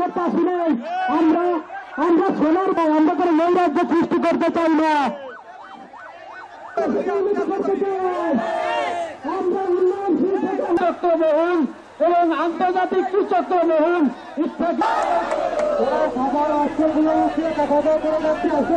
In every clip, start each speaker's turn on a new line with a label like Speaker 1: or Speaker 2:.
Speaker 1: করতে আসি নাই। আমরা আমরা সোনার ভাই, আমরা কোনো নৈরাজ্য সৃষ্টি করতে চাই না। আমরা উন্নয়নশীল চক্রমোহন এবং আন্তর্জাতিক সুচক্রমোহন ইত্যাদি খাবার অস্ত্রগুলো আছে, খাবার করে যাচ্ছে আছে।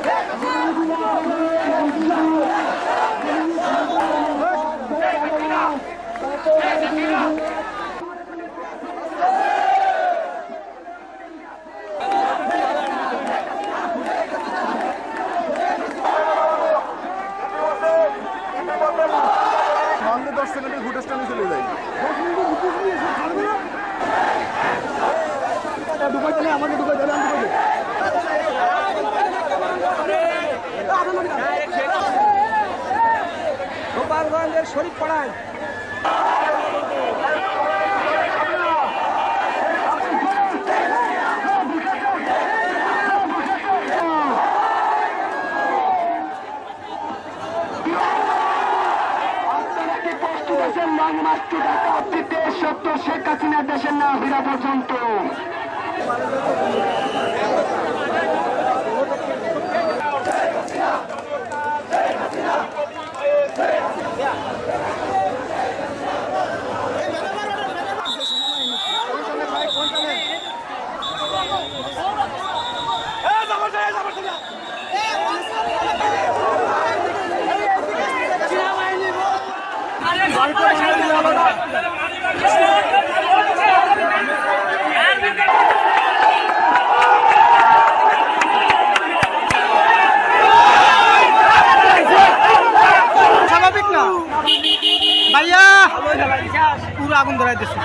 Speaker 2: মানলে 10 সেকেন্ডের ভোটের স্ট্যান্ডে চলে যাই। ঢুকাই দিলে আমাকে ঢুকাই দিলে আমি ঢুকাই
Speaker 3: গোপালগঞ্জের শরীফ পাড়ায়
Speaker 1: সত্য শেখ হাসিনা দেশের না ফিরা পর্যন্ত
Speaker 3: স্বাভাবিক না ভাইয়া পুরো আগুন ধরাই দিচ্ছে।